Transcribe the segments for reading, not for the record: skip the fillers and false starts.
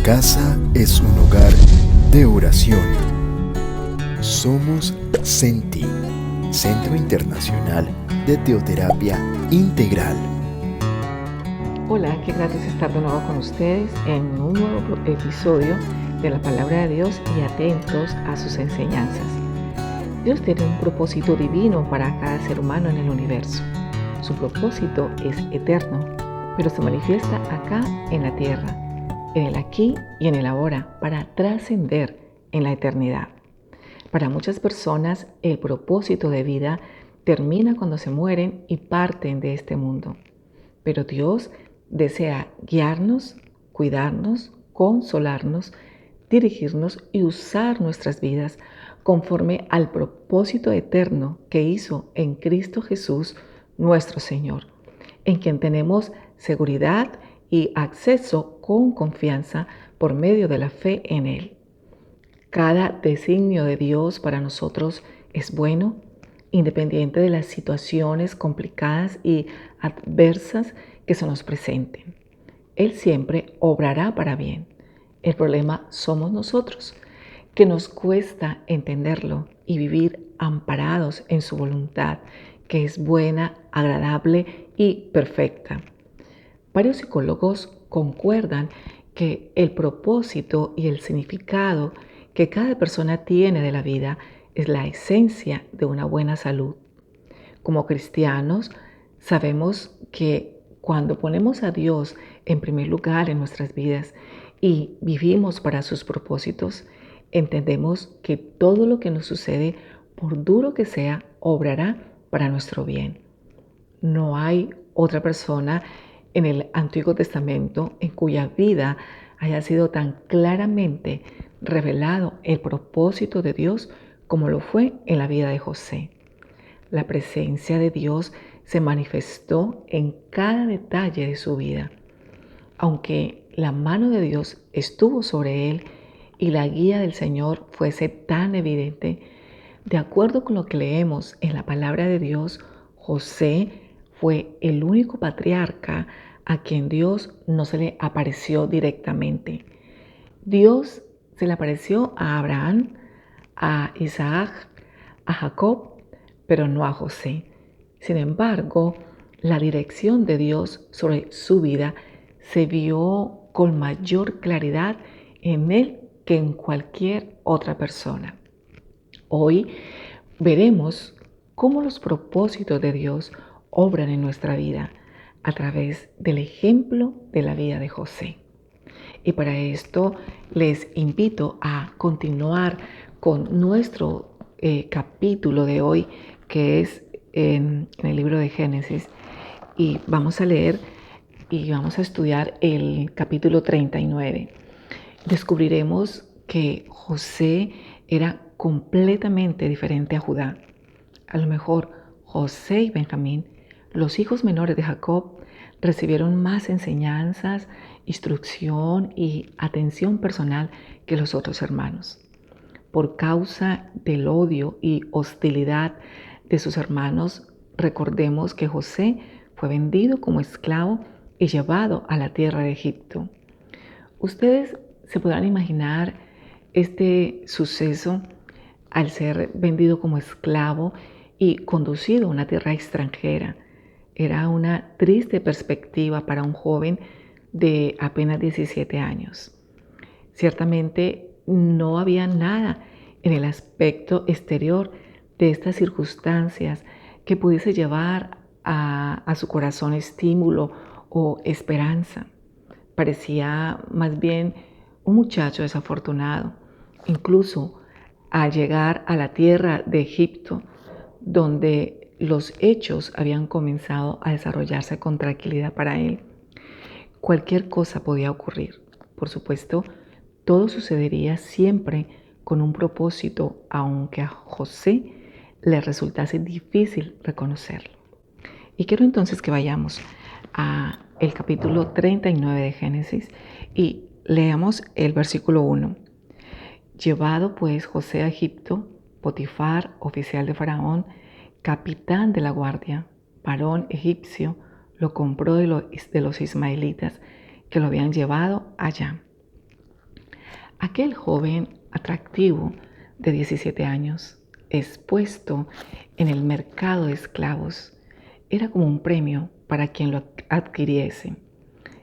casa es un lugar de oración. Somos CENTI, Centro Internacional de Teoterapia Integral. Hola, qué grato es estar de nuevo con ustedes en un nuevo episodio de la Palabra de Dios y atentos a sus enseñanzas. Dios tiene un propósito divino para cada ser humano en el universo. Su propósito es eterno, pero se manifiesta acá en la tierra, en el aquí y en el ahora, para trascender en la eternidad. Para muchas personas, el propósito de vida termina cuando se mueren y parten de este mundo. Pero Dios desea guiarnos, cuidarnos, consolarnos, dirigirnos y usar nuestras vidas conforme al propósito eterno que hizo en Cristo Jesús, nuestro Señor, en quien tenemos seguridad y acceso con confianza por medio de la fe en Él. Cada designio de Dios para nosotros es bueno, independiente de las situaciones complicadas y adversas que se nos presenten. Él siempre obrará para bien. El problema somos nosotros, que nos cuesta entenderlo y vivir amparados en su voluntad, que es buena, agradable y perfecta. Varios psicólogos concuerdan que el propósito y el significado que cada persona tiene de la vida es la esencia de una buena salud. Como cristianos, sabemos que cuando ponemos a Dios en primer lugar en nuestras vidas y vivimos para sus propósitos, entendemos que todo lo que nos sucede, por duro que sea, obrará para nuestro bien. No hay otra persona en el Antiguo Testamento en cuya vida haya sido tan claramente revelado el propósito de Dios como lo fue en la vida de José. La presencia de Dios se manifestó en cada detalle de su vida. Aunque la mano de Dios estuvo sobre él y la guía del Señor fuese tan evidente, de acuerdo con lo que leemos en la palabra de Dios, José fue el único patriarca a quien Dios no se le apareció directamente. Dios se le apareció a Abraham, a Isaac, a Jacob, pero no a José. Sin embargo, la dirección de Dios sobre su vida se vio con mayor claridad en él que en cualquier otra persona. Hoy veremos cómo los propósitos de Dios obran en nuestra vida a través del ejemplo de la vida de José. Y para esto les invito a continuar con nuestro capítulo de hoy, que es en el libro de Génesis. Y vamos a leer y vamos a estudiar el capítulo 39. Descubriremos que José era completamente diferente a Judá. A lo mejor José y Benjamín, los hijos menores de Jacob, recibieron más enseñanzas, instrucción y atención personal que los otros hermanos. Por causa del odio y hostilidad de sus hermanos, recordemos que José fue vendido como esclavo y llevado a la tierra de Egipto. Ustedes se podrán imaginar este suceso al ser vendido como esclavo y conducido a una tierra extranjera. Era una triste perspectiva para un joven de apenas 17 años. Ciertamente no había nada en el aspecto exterior de estas circunstancias que pudiese llevar a su corazón estímulo o esperanza. Parecía más bien un muchacho desafortunado. Incluso al llegar a la tierra de Egipto, donde los hechos habían comenzado a desarrollarse con tranquilidad para él, cualquier cosa podía ocurrir. Por supuesto, todo sucedería siempre con un propósito, aunque a José le resultase difícil reconocerlo. Y quiero entonces que vayamos a el capítulo 39 de Génesis y leamos el versículo 1. Llevado pues José a Egipto, Potifar, oficial de Faraón, capitán de la guardia, varón egipcio, lo compró de los ismaelitas que lo habían llevado allá. Aquel joven atractivo de 17 años, expuesto en el mercado de esclavos, era como un premio para quien lo adquiriese.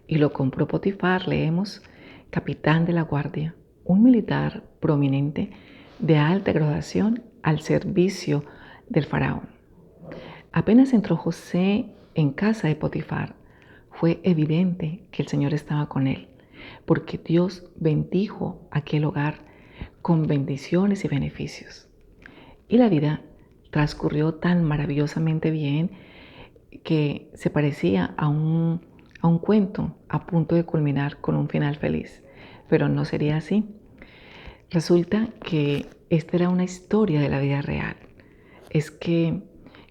Y lo compró Potifar, leemos, capitán de la guardia, un militar prominente de alta graduación al servicio del faraón. Apenas entró José en casa de Potifar, fue evidente que el Señor estaba con él, porque Dios bendijo aquel hogar con bendiciones y beneficios. Y la vida transcurrió tan maravillosamente bien que se parecía a un cuento a punto de culminar con un final feliz, pero no sería así. Resulta que esta era una historia de la vida real. Es que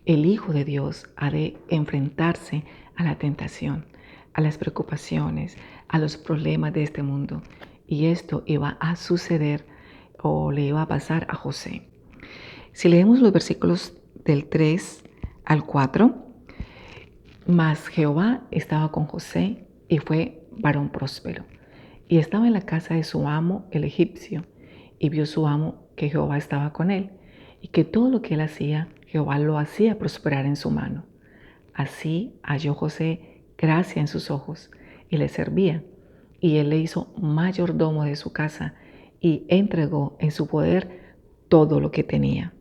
el Hijo de Dios ha de enfrentarse a la tentación, a las preocupaciones, a los problemas de este mundo. Y esto iba a suceder o le iba a pasar a José. Si leemos los versículos del 3 al 4, mas Jehová estaba con José y fue varón próspero. Y estaba en la casa de su amo, el egipcio, y vio su amo que Jehová estaba con él, y que todo lo que él hacía, Jehová lo hacía prosperar en su mano. Así halló José gracia en sus ojos, y le servía, y él le hizo mayordomo de su casa, y entregó en su poder todo lo que tenía.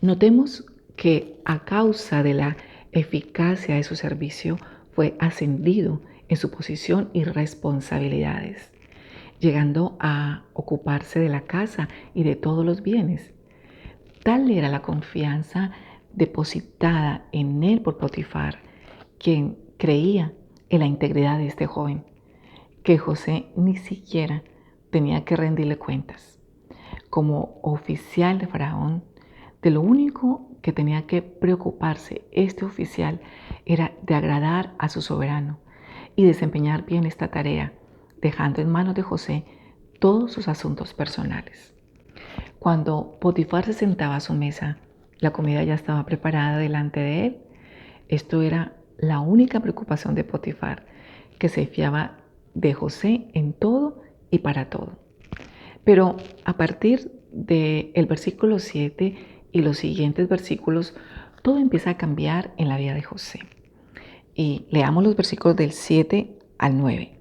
Notemos que a causa de la eficacia de su servicio fue ascendido en su posición y responsabilidades, llegando a ocuparse de la casa y de todos los bienes. Tal era la confianza depositada en él por Potifar, quien creía en la integridad de este joven, que José ni siquiera tenía que rendirle cuentas. Como oficial de Faraón, de lo único que tenía que preocuparse este oficial era de agradar a su soberano y desempeñar bien esta tarea, dejando en manos de José todos sus asuntos personales. Cuando Potifar se sentaba a su mesa, la comida ya estaba preparada delante de él. Esto era la única preocupación de Potifar, que se fiaba de José en todo y para todo. Pero a partir del versículo 7 y los siguientes versículos, todo empieza a cambiar en la vida de José. Y leamos los versículos del 7 al 9.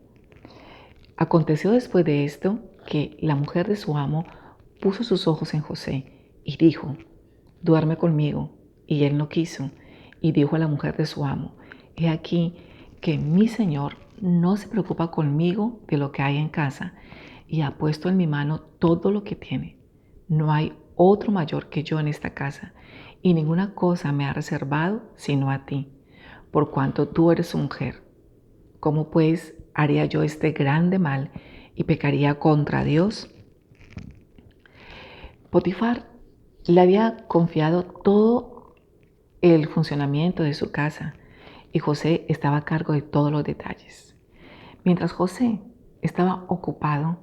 Aconteció después de esto que la mujer de su amo puso sus ojos en José y dijo: duerme conmigo. Y él no quiso. Y dijo a la mujer de su amo: he aquí que mi señor no se preocupa conmigo de lo que hay en casa, y ha puesto en mi mano todo lo que tiene. No hay otro mayor que yo en esta casa, y ninguna cosa me ha reservado sino a ti, por cuanto tú eres su mujer. ¿Cómo pues haría yo este grande mal y pecaría contra Dios? Potifar le había confiado todo el funcionamiento de su casa, y José estaba a cargo de todos los detalles. Mientras José estaba ocupado,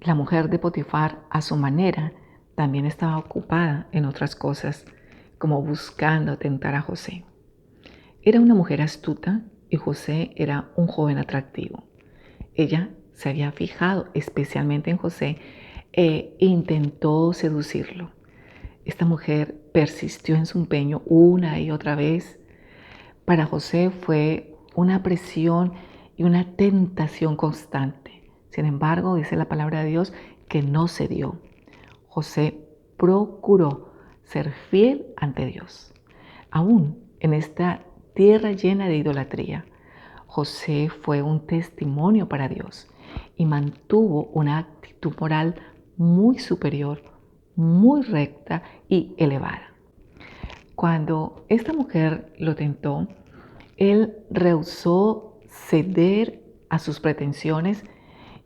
la mujer de Potifar, a su manera, también estaba ocupada en otras cosas, como buscando tentar a José. Era una mujer astuta y José era un joven atractivo. Ella se había fijado especialmente en José e intentó seducirlo. Esta mujer persistió en su empeño una y otra vez. Para José fue una presión y una tentación constante. Sin embargo, dice la palabra de Dios que no cedió. José procuró ser fiel ante Dios. Aún en esta tierra llena de idolatría, José fue un testimonio para Dios y mantuvo una actitud moral muy superior, muy recta y elevada. Cuando esta mujer lo tentó, él rehusó ceder a sus pretensiones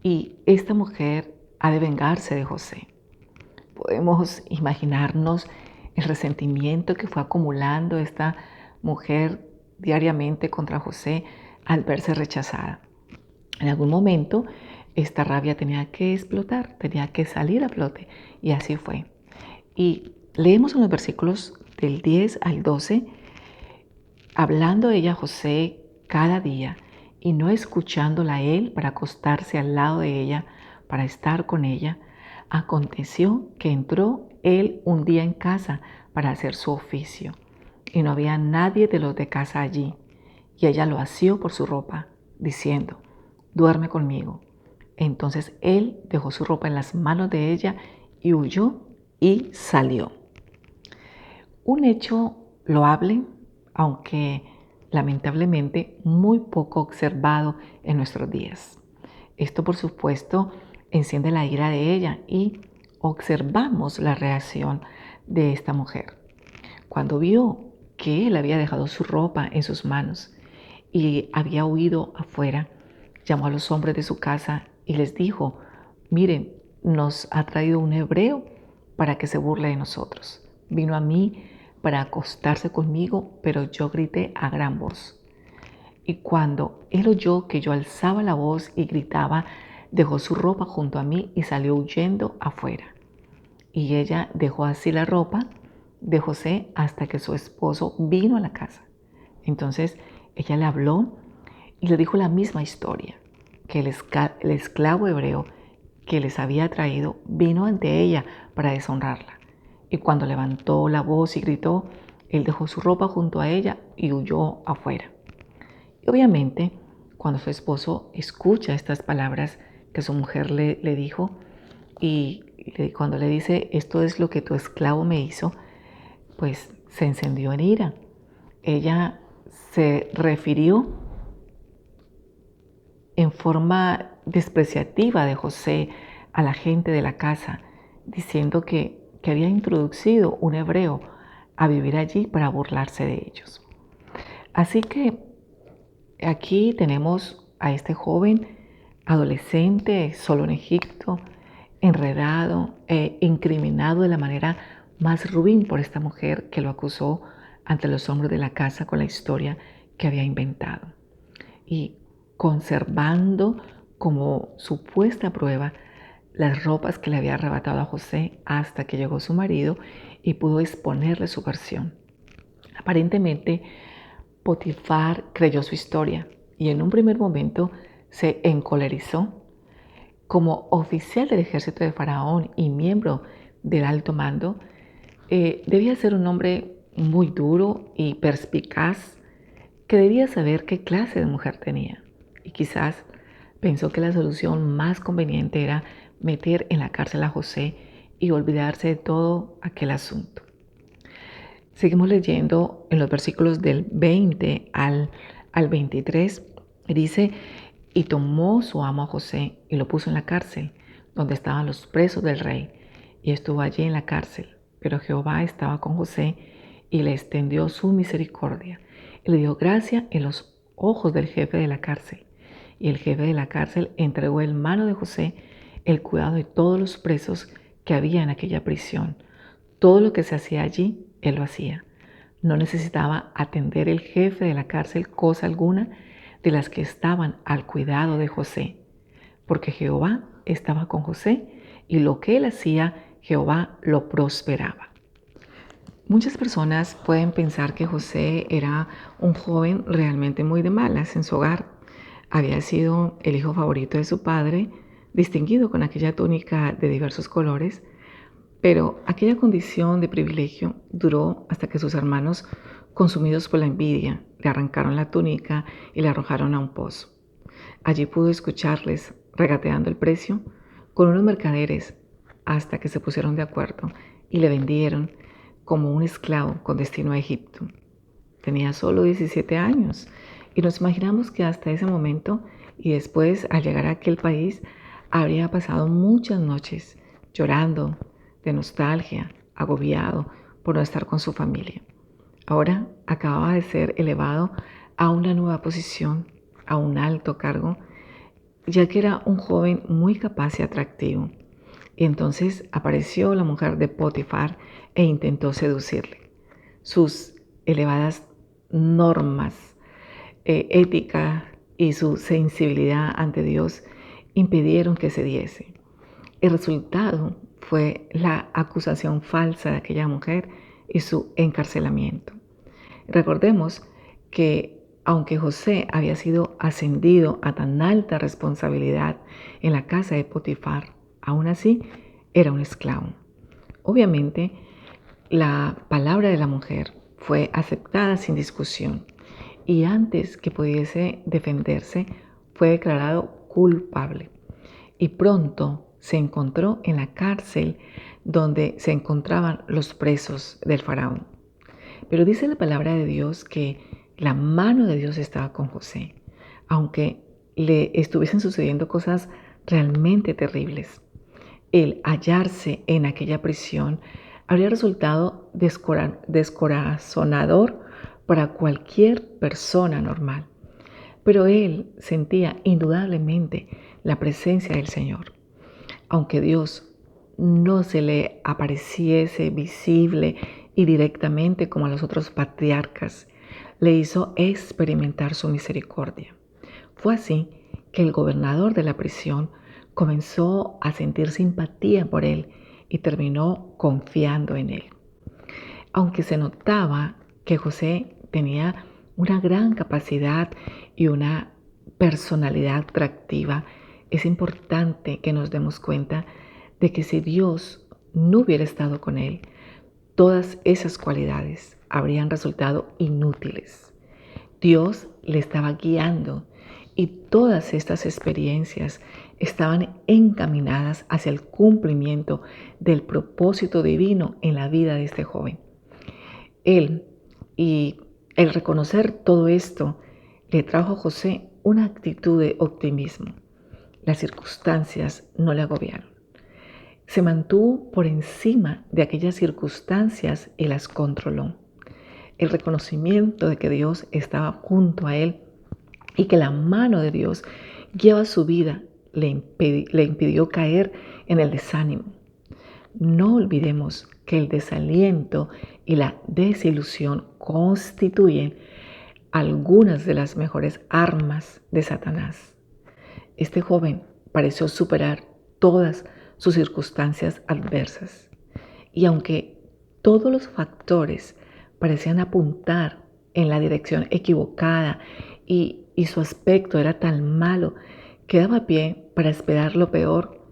y esta mujer ha de vengarse de José. Podemos imaginarnos el resentimiento que fue acumulando esta mujer diariamente contra José al verse rechazada. En algún momento esta rabia tenía que explotar, tenía que salir a flote, y así fue. Y leemos en los versículos del 10 al 12, hablando ella a José cada día y no escuchándola a él para acostarse al lado de ella para estar con ella, aconteció que entró él un día en casa para hacer su oficio, y no había nadie de los de casa allí, y ella lo asió por su ropa, diciendo: duerme conmigo. Entonces él dejó su ropa en las manos de ella y huyó y salió. Un hecho loable, aunque lamentablemente muy poco observado en nuestros días. Esto, por supuesto, enciende la ira de ella y observamos la reacción de esta mujer. Cuando vio que él había dejado su ropa en sus manos y había huido afuera, llamó a los hombres de su casa y les dijo: miren, nos ha traído un hebreo para que se burle de nosotros. Vino a mí para acostarse conmigo, pero yo grité a gran voz. Y cuando él oyó que yo alzaba la voz y gritaba, dejó su ropa junto a mí y salió huyendo afuera. Y ella dejó así la ropa de José hasta que su esposo vino a la casa. Entonces ella le habló y le dijo la misma historia, que el esclavo hebreo que les había traído vino ante ella para deshonrarla. Y cuando levantó la voz y gritó, él dejó su ropa junto a ella y huyó afuera. Y obviamente, cuando su esposo escucha estas palabras que su mujer le dijo, y cuando le dice: esto es lo que tu esclavo me hizo, pues se encendió en ira. Ella se refirió en forma despreciativa de José a la gente de la casa, diciendo que había introducido un hebreo a vivir allí para burlarse de ellos. Así que aquí tenemos a este joven adolescente solo en Egipto, enredado e incriminado de la manera más ruin por esta mujer que lo acusó ante los hombres de la casa con la historia que había inventado. Y conservando como supuesta prueba las ropas que le había arrebatado a José hasta que llegó su marido y pudo exponerle su versión. Aparentemente, Potifar creyó su historia y en un primer momento se encolerizó. Como oficial del ejército de Faraón y miembro del alto mando, debía ser un hombre muy duro y perspicaz que debía saber qué clase de mujer tenía. Y quizás pensó que la solución más conveniente era meter en la cárcel a José y olvidarse de todo aquel asunto. Seguimos leyendo en los versículos del 20 al 23. Dice: y tomó su amo a José y lo puso en la cárcel, donde estaban los presos del rey, y estuvo allí en la cárcel. Pero Jehová estaba con José y le extendió su misericordia, y le dio gracia en los ojos del jefe de la cárcel. Y el jefe de la cárcel entregó en mano de José el cuidado de todos los presos que había en aquella prisión. Todo lo que se hacía allí, él lo hacía. No necesitaba atender el jefe de la cárcel cosa alguna de las que estaban al cuidado de José, porque Jehová estaba con José y lo que él hacía, Jehová lo prosperaba. Muchas personas pueden pensar que José era un joven realmente muy de malas en su hogar. Había sido el hijo favorito de su padre, distinguido con aquella túnica de diversos colores, pero aquella condición de privilegio duró hasta que sus hermanos, consumidos por la envidia, le arrancaron la túnica y la arrojaron a un pozo. Allí pudo escucharles regateando el precio con unos mercaderes hasta que se pusieron de acuerdo y le vendieron como un esclavo con destino a Egipto. Tenía solo 17 años y nos imaginamos que hasta ese momento y después, al llegar a aquel país, habría pasado muchas noches llorando de nostalgia, agobiado por no estar con su familia. Ahora acababa de ser elevado a una nueva posición, a un alto cargo, ya que era un joven muy capaz y atractivo. Y entonces apareció la mujer de Potifar e intentó seducirle. Sus elevadas normas éticas y su sensibilidad ante Dios impidieron que cediese. El resultado fue la acusación falsa de aquella mujer y su encarcelamiento. Recordemos que Aunque José había sido ascendido a tan alta responsabilidad en la casa de Potifar, aún así era un esclavo. Obviamente, la palabra de la mujer fue aceptada sin discusión y antes que pudiese defenderse, fue declarado culpable. Y pronto se encontró en la cárcel donde se encontraban los presos del faraón. Pero dice la palabra de Dios que la mano de Dios estaba con José, aunque le estuviesen sucediendo cosas realmente terribles. El hallarse en aquella prisión habría resultado descorazonador para cualquier persona normal. Pero él sentía indudablemente la presencia del Señor. Aunque Dios no se le apareciese visible y directamente como a los otros patriarcas, le hizo experimentar su misericordia. Fue así que el gobernador de la prisión comenzó a sentir simpatía por él y terminó confiando en él. Aunque se notaba que José tenía una gran capacidad y una personalidad atractiva, es importante que nos demos cuenta de que si Dios no hubiera estado con él, todas esas cualidades habrían resultado inútiles. Dios le estaba guiando y todas estas experiencias estaban encaminadas hacia el cumplimiento del propósito divino en la vida de este joven. Él y el reconocer todo esto le trajo a José una actitud de optimismo. Las circunstancias no le agobiaron. Se mantuvo por encima de aquellas circunstancias y las controló. El reconocimiento de que Dios estaba junto a él y que la mano de Dios guiaba su vida le impidió caer en el desánimo. No olvidemos que el desaliento y la desilusión constituyen algunas de las mejores armas de Satanás. Este joven pareció superar todas sus circunstancias adversas y aunque todos los factores parecían apuntar en la dirección equivocada y su aspecto era tan malo que daba pie para esperar lo peor,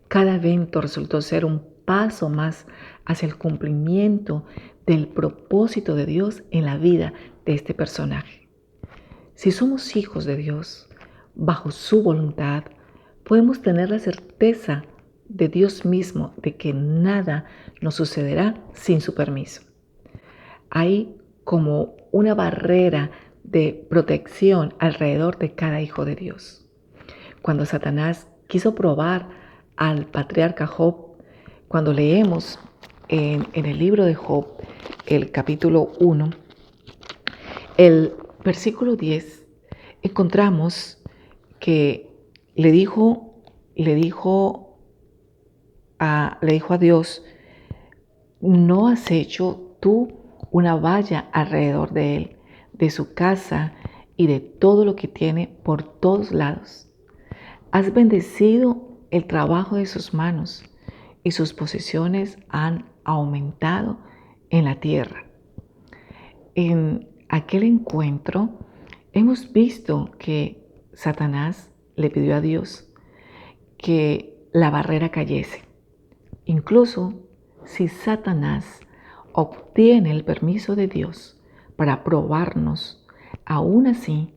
cada evento resultó ser un paso más hacia el cumplimiento del propósito de Dios en la vida de este personaje. Si somos hijos de Dios, bajo su voluntad, podemos tener la certeza de Dios mismo de que nada nos sucederá sin su permiso. Hay como una barrera de protección alrededor de cada hijo de Dios. Cuando Satanás quiso probar al patriarca Job, cuando leemos en el libro de Job, el capítulo 1, el versículo 10, encontramos que le dijo a Dios: ¿no has hecho tú una valla alrededor de él, de su casa y de todo lo que tiene por todos lados? Has bendecido el trabajo de sus manos y sus posesiones han aumentado en la tierra. En aquel encuentro hemos visto que Satanás le pidió a Dios que la barrera cayese. Incluso si Satanás obtiene el permiso de Dios para probarnos, aún así,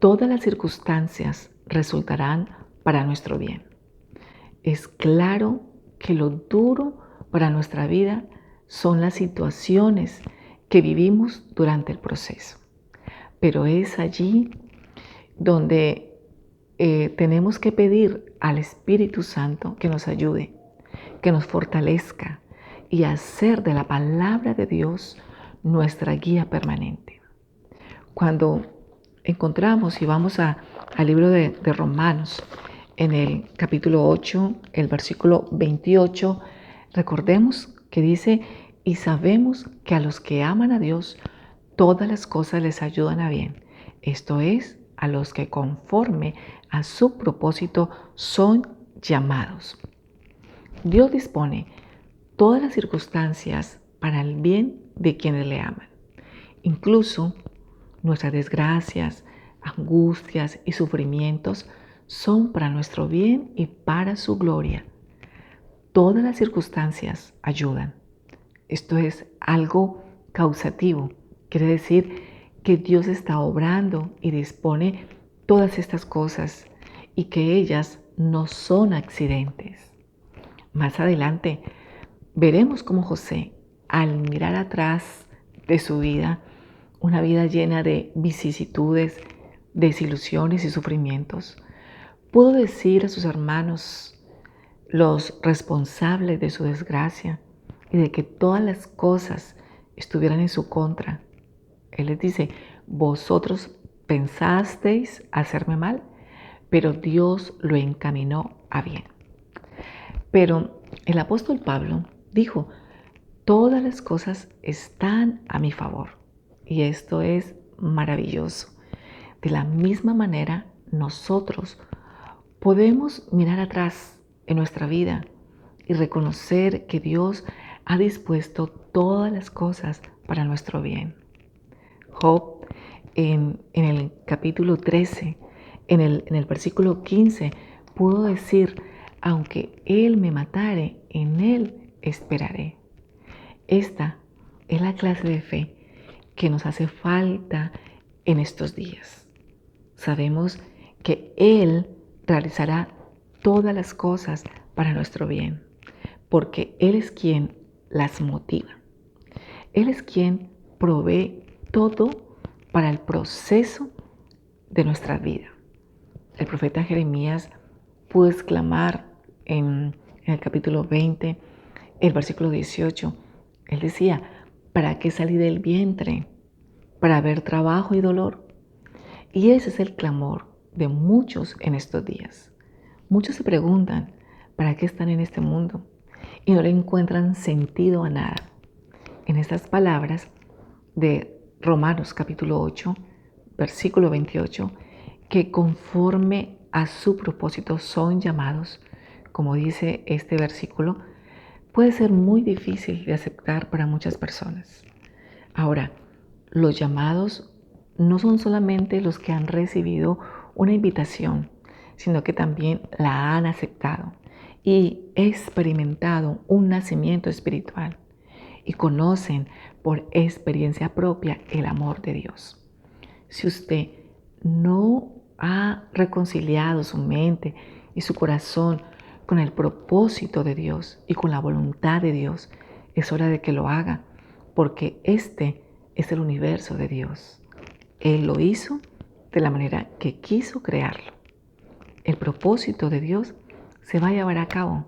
todas las circunstancias resultarán para nuestro bien. Es claro que lo duro para nuestra vida son las situaciones que vivimos durante el proceso. Pero es allí donde tenemos que pedir al Espíritu Santo que nos ayude, que nos fortalezca y hacer de la palabra de Dios nuestra guía permanente. Cuando encontramos y vamos al libro de Romanos, en el capítulo 8, el versículo 28, recordemos que dice: y sabemos que a los que aman a Dios, todas las cosas les ayudan a bien. Esto es, a los que conforme a su propósito son llamados. Dios dispone todas las circunstancias para el bien de quienes le aman. Incluso nuestras desgracias, angustias y sufrimientos son para nuestro bien y para su gloria. Todas las circunstancias ayudan. Esto es algo causativo. Quiere decir que Dios está obrando y dispone todas estas cosas y que ellas no son accidentes. Más adelante veremos cómo José, al mirar atrás de su vida, una vida llena de vicisitudes, desilusiones y sufrimientos, pudo decir a sus hermanos, los responsables de su desgracia y de que todas las cosas estuvieran en su contra. Él les dice, vosotros pensasteis hacerme mal, pero Dios lo encaminó a bien. Pero el apóstol Pablo dijo, todas las cosas están a mi favor. Y esto es maravilloso. De la misma manera, nosotros podemos mirar atrás en nuestra vida y reconocer que Dios ha dispuesto todas las cosas para nuestro bien. Job, en el capítulo 13, en el versículo 15, pudo decir, aunque Él me matare, en Él esperaré. Esta es la clase de fe que nos hace falta en estos días. Sabemos que Él realizará todas las cosas para nuestro bien, porque Él es quien las motiva. Él es quien provee todo para el proceso de nuestra vida. El profeta Jeremías pudo exclamar en el capítulo 20, el versículo 18, él decía, ¿para qué salí del vientre? Para ver trabajo y dolor. Y ese es el clamor de muchos en estos días. Muchos se preguntan, ¿para qué están en este mundo? Y no le encuentran sentido a nada. En estas palabras de Romanos capítulo 8, versículo 28, que conforme a su propósito son llamados, como dice este versículo, puede ser muy difícil de aceptar para muchas personas. Ahora, los llamados no son solamente los que han recibido una invitación, sino que también la han aceptado y experimentado un nacimiento espiritual y conocen por experiencia propia el amor de Dios. Si usted no ha reconciliado su mente y su corazón con el propósito de Dios y con la voluntad de Dios, es hora de que lo haga, porque este es el universo de Dios. Él lo hizo de la manera que quiso crearlo. El propósito de Dios se va a llevar a cabo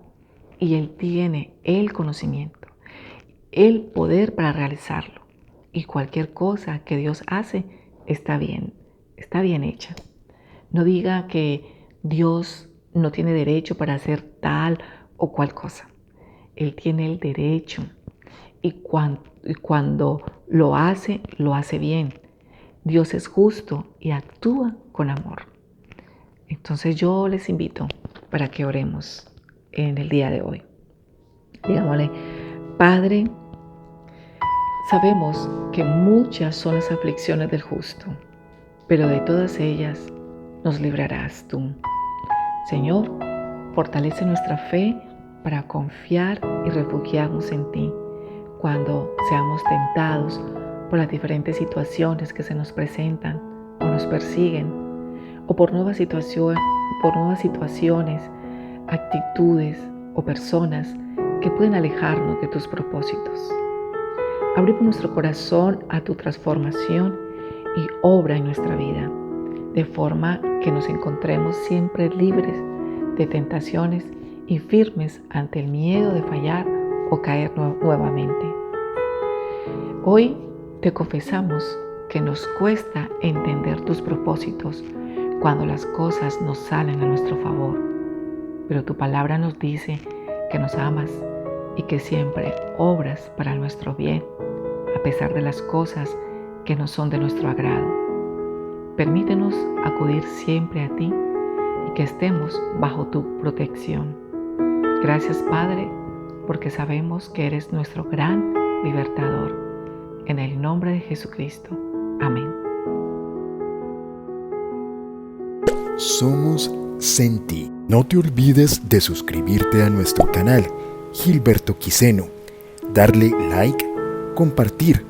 y Él tiene el conocimiento, el poder para realizarlo. Y cualquier cosa que Dios hace está bien hecha. No diga que Dios no tiene derecho para hacer tal o cual cosa. Él tiene el derecho y cuando lo hace bien. Dios es justo y actúa con amor. Entonces yo les invito para que oremos en el día de hoy. Digámosle, Padre, sabemos que muchas son las aflicciones del justo, pero de todas ellas nos librarás tú. Señor, fortalece nuestra fe para confiar y refugiarnos en ti cuando seamos tentados por las diferentes situaciones que se nos presentan o nos persiguen, o por nuevas situaciones, actitudes o personas que pueden alejarnos de tus propósitos. Abrimos nuestro corazón a tu transformación y obra en nuestra vida, de forma que nos encontremos siempre libres de tentaciones y firmes ante el miedo de fallar o caer nuevamente. Hoy te confesamos que nos cuesta entender tus propósitos cuando las cosas no salen a nuestro favor, pero tu palabra nos dice que nos amas y que siempre obras para nuestro bien, a pesar de las cosas que no son de nuestro agrado. Permítenos acudir siempre a ti y que estemos bajo tu protección. Gracias, Padre, porque sabemos que eres nuestro gran libertador. En el nombre de Jesucristo. Amén. somos Senti. No te olvides de suscribirte a nuestro canal Gilberto Quiseno, darle like, compartir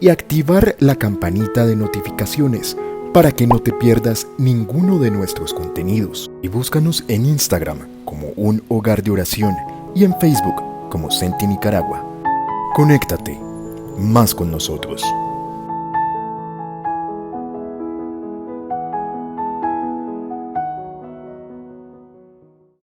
y activar la campanita de notificaciones para que no te pierdas ninguno de nuestros contenidos. Y búscanos en Instagram como Un Hogar de Oración y en Facebook como Senti Nicaragua. Conéctate más con nosotros.